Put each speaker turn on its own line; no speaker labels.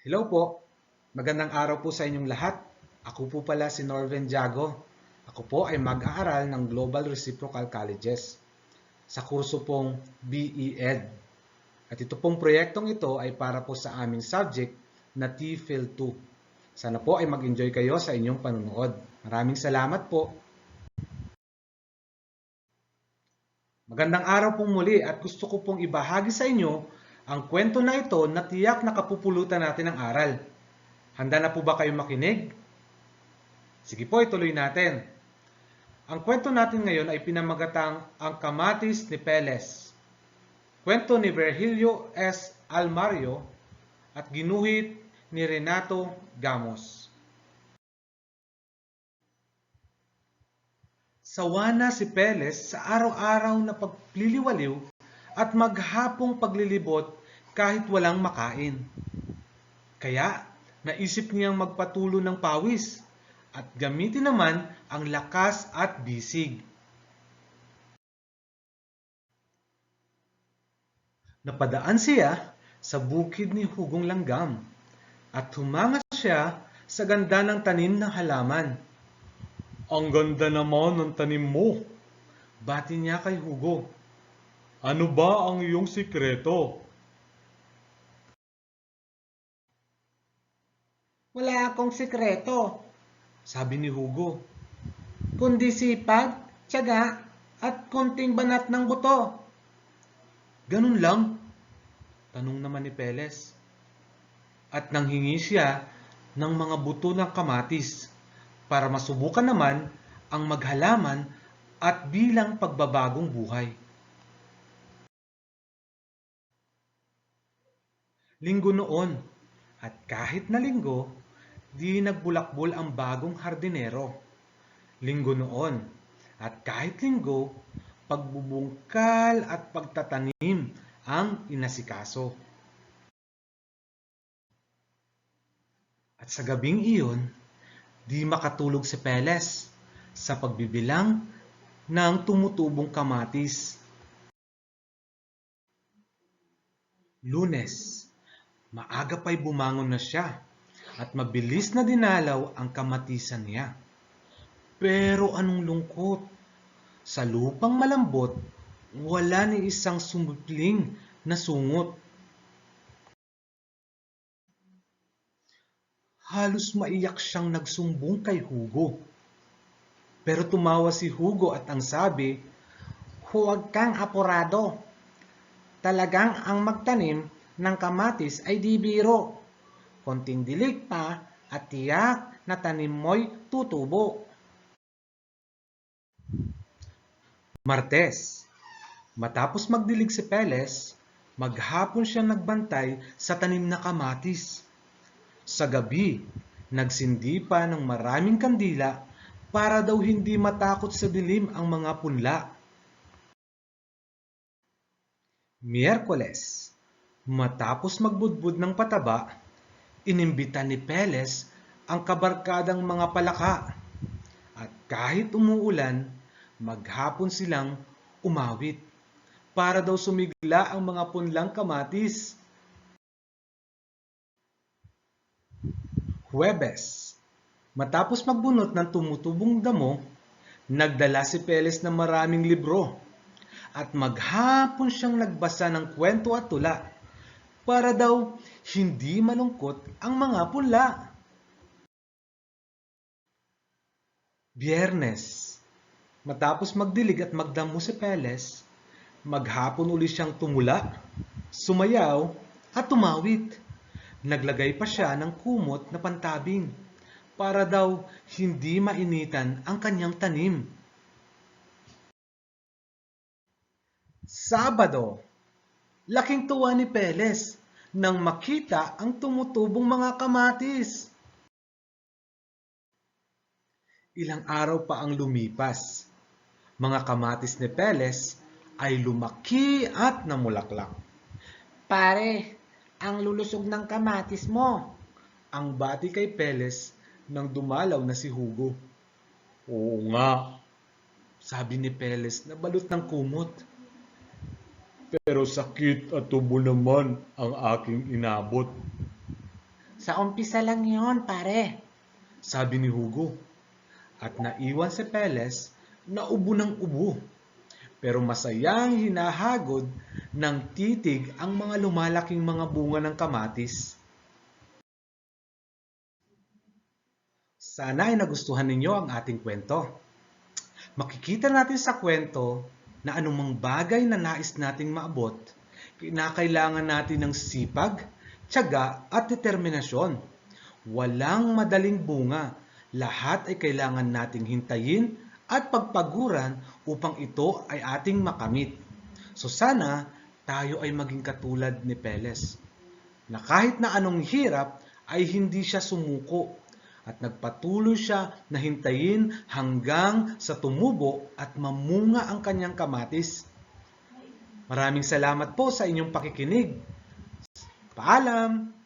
Hello po. Magandang araw po sa inyong lahat. Ako po pala si Norven Jago. Ako po ay mag-aaral ng Global Reciprocal Colleges sa kurso pong BE-Ed. At ito pong proyektong ito ay para po sa aming subject na TEFL 2. Sana po ay mag-enjoy kayo sa inyong panunood. Maraming salamat po. Magandang araw pong muli at gusto ko pong ibahagi sa inyo ang kwento na ito na tiyak na kapupulutan natin ng aral. Handa na po ba kayo makinig? Sige po, ituloy natin. Ang kwento natin ngayon ay pinamagatang Ang Kamatis ni Peles. Kwento ni Virgilio S. Almario at ginuhit ni Renato Gamos. Sawa na si Peles sa araw-araw na pagliliwaliw at maghapong paglilibot kahit walang makain. Kaya naisip niyang magpatulo ng pawis at gamitin naman ang lakas at bisig. Napadaan siya sa bukid ni Hugong Langgam at humanga siya sa ganda ng tanim ng halaman. Ang ganda naman ng tanim mo, bati niya kay Hugo. Ano ba ang iyong sikreto? Wala akong sikreto, sabi ni Hugo, kundi sipag, tiyaga, at konting banat ng buto. Ganun lang? Tanong naman ni Peles. At nanghingi siya ng mga buto ng kamatis para masubukan naman ang maghalaman at bilang pagbabagong buhay. Linggo noon, at kahit na linggo, di nagbulakbol ang bagong hardinero. Linggo noon, at kahit linggo, pagbubungkal at pagtatanim ang inasikaso. At sa gabing iyon, di makatulog si Peles sa pagbibilang ng tumutubong kamatis. Lunes, maaga pa'y bumangon na siya at mabilis na dinalaw ang kamatisan niya. Pero anong lungkot! Sa lupang malambot, wala ni isang sumipling na sungot. Halos maiyak siyang nagsumbong kay Hugo. Pero tumawa si Hugo at ang sabi, huwag kang apurado. Talagang ang magtanim ng kamatis ay di biro. Konting dilig pa at tiyak na tanim mo'y tutubo. Martes, matapos magdilig si Peles, maghapon siya nagbantay sa tanim na kamatis. Sa gabi, nagsindi pa ng maraming kandila para daw hindi matakot sa dilim ang mga punla. Miyerkules, matapos magbudbud ng pataba, inimbita ni Peles ang kabarkadang mga palaka. At kahit umuulan, maghapon silang umawit para daw sumigla ang mga punlang kamatis. Huwebes, matapos magbunot ng tumutubong damo, nagdala si Peles ng maraming libro at maghapon siyang nagbasa ng kwento at tula para daw hindi malungkot ang mga punla. Biyernes, matapos magdilig at magdamo si Peles, maghapon uli siyang tumula, sumayaw at tumawit. Naglagay pa siya ng kumot na pantabing para daw hindi mainitan ang kanyang tanim. Sabado, laking tuwa ni Peles nang makita ang tumutubong mga kamatis. Ilang araw pa ang lumipas. Mga kamatis ni Peles ay lumaki at namulaklak. Pare, ang lulusog ng kamatis mo, ang bati kay Peles nang dumalaw na si Hugo. Oo nga, sabi ni Peles na balot ng kumot. Pero sakit at tubo naman ang aking inabot. Sa umpisa lang yon, pare, sabi ni Hugo. At naiwan si Peles na ubo ng ubo. Pero masayang hinahagod ng titig ang mga lumalaking mga bunga ng kamatis. Sana ay nagustuhan ninyo ang ating kwento. Makikita natin sa kwento na anumang bagay na nais nating maabot, kinakailangan natin ng sipag, tiyaga at determinasyon. Walang madaling bunga. Lahat ay kailangan nating hintayin at pagpaguran upang ito ay ating makamit. So sana tayo ay maging katulad ni Peles, na kahit na anong hirap ay hindi siya sumuko at nagpatuloy siya na hintayin hanggang sa tumubo at mamunga ang kanyang kamatis. Maraming salamat po sa inyong pakikinig. Paalam!